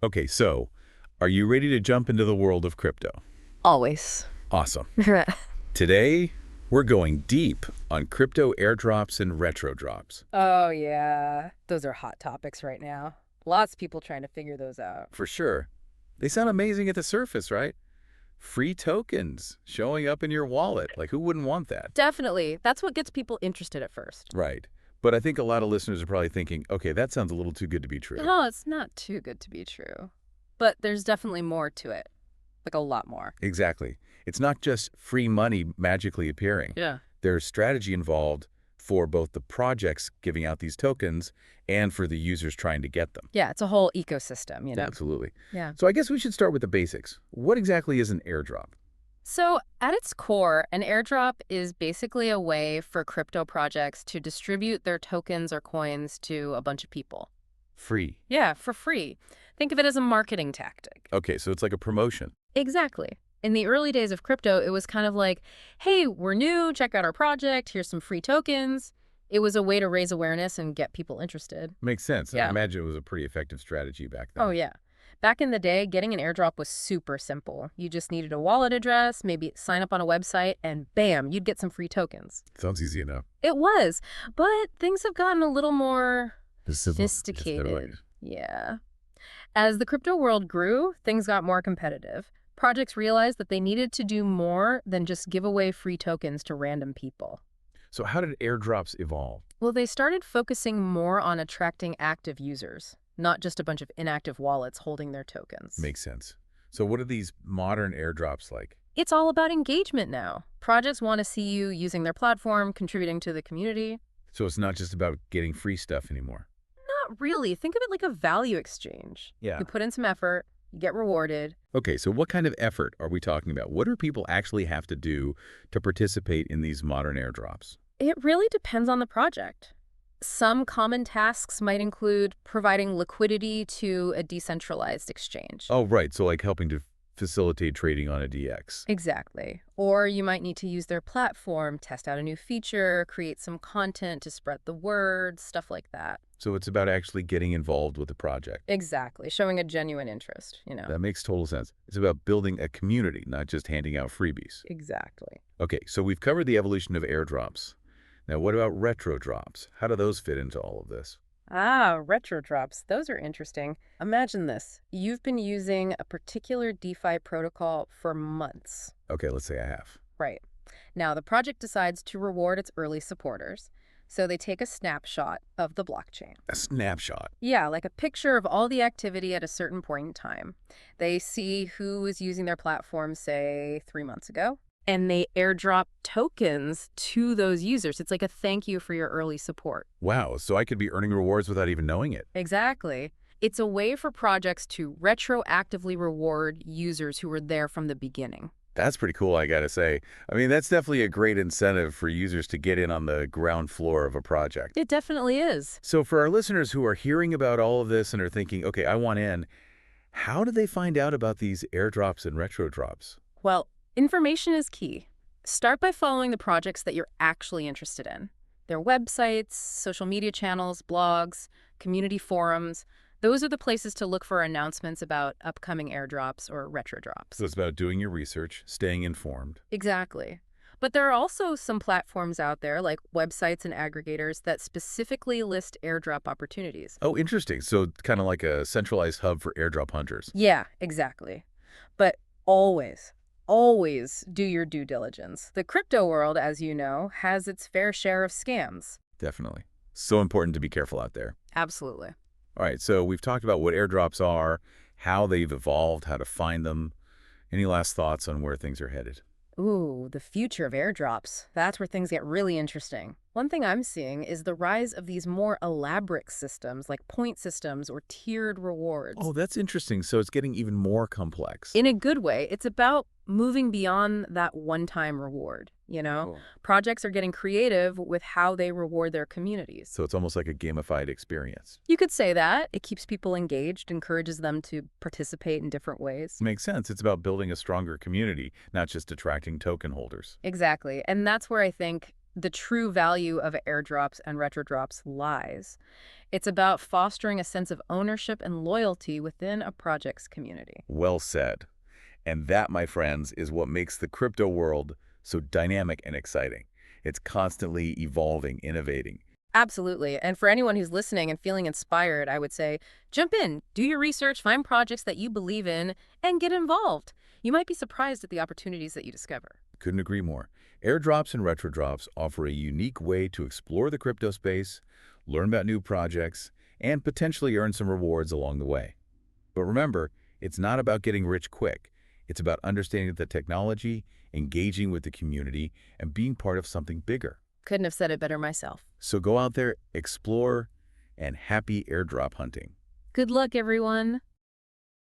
Okay, so are you ready to jump into the world of crypto? Always. Awesome. Today, we're going deep on crypto airdrops and retrodrops. Oh, yeah. Those are hot topics right now. Lots of people trying to figure those out. For sure. They sound amazing at the surface, right? Free tokens showing up in your wallet. Like, who wouldn't want that? Definitely. That's what gets people interested at first. Right. But I think a lot of listeners are probably thinking, okay, that sounds a little too good to be true. No, it's not too good to be true. But there's definitely more to it. Like a lot more. Exactly. It's not just free money magically appearing. Yeah. There's strategy involved for both the projects giving out these tokens and for the users trying to get them. Yeah, it's a whole ecosystem, you know? Absolutely. Yeah. So I guess we should start with the basics. What exactly is an airdrop? So at its core, an airdrop is basically a way for crypto projects to distribute their tokens or coins to a bunch of people. Free. Yeah, for free. Think of it as a marketing tactic. Okay, so it's like a promotion. Exactly. In the early days of crypto, it was kind of like, hey, we're new, check out our project, here's some free tokens. It was a way to raise awareness and get people interested. Makes sense. I Yeah. imagine it was a pretty effective strategy back then. Oh, yeah. Back in the day, getting an airdrop was super simple. You just needed a wallet address, maybe sign up on a website, and bam, you'd get some free tokens. Sounds easy enough. It was, but things have gotten a little more Sophisticated. sophisticated. Yeah. As the crypto world grew, things got more competitive. Projects realized that they needed to do more than just give away free tokens to random people. So how did airdrops evolve? Well, they started focusing more on attracting active users, not just a bunch of inactive wallets holding their tokens. Makes sense. So what are these modern airdrops like? It's all about engagement now. Projects want to see you using their platform, contributing to the community. So it's not just about getting free stuff anymore. Not really. Think of it like a value exchange. Yeah. You put in some effort, you get rewarded. Okay, so what kind of effort are we talking about? What do people actually have to do to participate in these modern airdrops? It really depends on the project. Some common tasks might include providing liquidity to a decentralized exchange. Oh, right. So like helping to facilitate trading on a DX. Exactly. Or you might need to use their platform, test out a new feature, create some content to spread the word, stuff like that. So it's about actually getting involved with the project. Exactly. Showing a genuine interest, you know. That makes total sense. It's about building a community, not just handing out freebies. Exactly. Okay, so we've covered the evolution of airdrops. Now, what about retrodrops? How do those fit into all of this? Ah, retrodrops. Those are interesting. Imagine this. You've been using a particular DeFi protocol for months. Okay, let's say I have. Right. Now, the project decides to reward its early supporters. So they take a snapshot of the blockchain. A snapshot. Yeah, like a picture of all the activity at a certain point in time. They see who was using their platform, say, 3 months ago, and they airdrop tokens to those users. It's like a thank you for your early support. Wow, so I could be earning rewards without even knowing it. Exactly. It's a way for projects to retroactively reward users who were there from the beginning. That's pretty cool, I gotta say. I mean, that's definitely a great incentive for users to get in on the ground floor of a project. It definitely is. So for our listeners who are hearing about all of this and are thinking, okay, I want in, how do they find out about these airdrops and retrodrops? Well, information is key. Start by following the projects that you're actually interested in. Their websites, social media channels, blogs, community forums. Those are the places to look for announcements about upcoming airdrops or retrodrops. So it's about doing your research, staying informed. Exactly. But there are also some platforms out there, like websites and aggregators, that specifically list airdrop opportunities. Oh, interesting. So kind of like a centralized hub for airdrop hunters. Yeah, exactly. But always do your due diligence. The crypto world, as you know, has its fair share of scams. Definitely. So important to be careful out there. Absolutely. All right, so we've talked about what airdrops are, how they've evolved, how to find them. Any last thoughts on where things are headed? Ooh, the future of airdrops. That's where things get really interesting. One thing I'm seeing is the rise of these more elaborate systems, like point systems or tiered rewards. Oh, that's interesting. So it's getting even more complex. In a good way, it's about moving beyond that one-time reward, you know? Cool. Projects are getting creative with how they reward their communities. So it's almost like a gamified experience. You could say that. It keeps people engaged, encourages them to participate in different ways. Makes sense. It's about building a stronger community, not just attracting token holders. Exactly. And that's where I think the true value of airdrops and retrodrops lies. It's about fostering a sense of ownership and loyalty within a project's community. Well said. And that, my friends, is what makes the crypto world so dynamic and exciting. It's constantly evolving, innovating. Absolutely. And for anyone who's listening and feeling inspired, I would say jump in, do your research, find projects that you believe in, and get involved. You might be surprised at the opportunities that you discover. Couldn't agree more. Airdrops and retrodrops offer a unique way to explore the crypto space, learn about new projects, and potentially earn some rewards along the way. But remember, it's not about getting rich quick. It's about understanding the technology, engaging with the community, and being part of something bigger. Couldn't have said it better myself. So go out there, explore, and happy airdrop hunting. Good luck, everyone.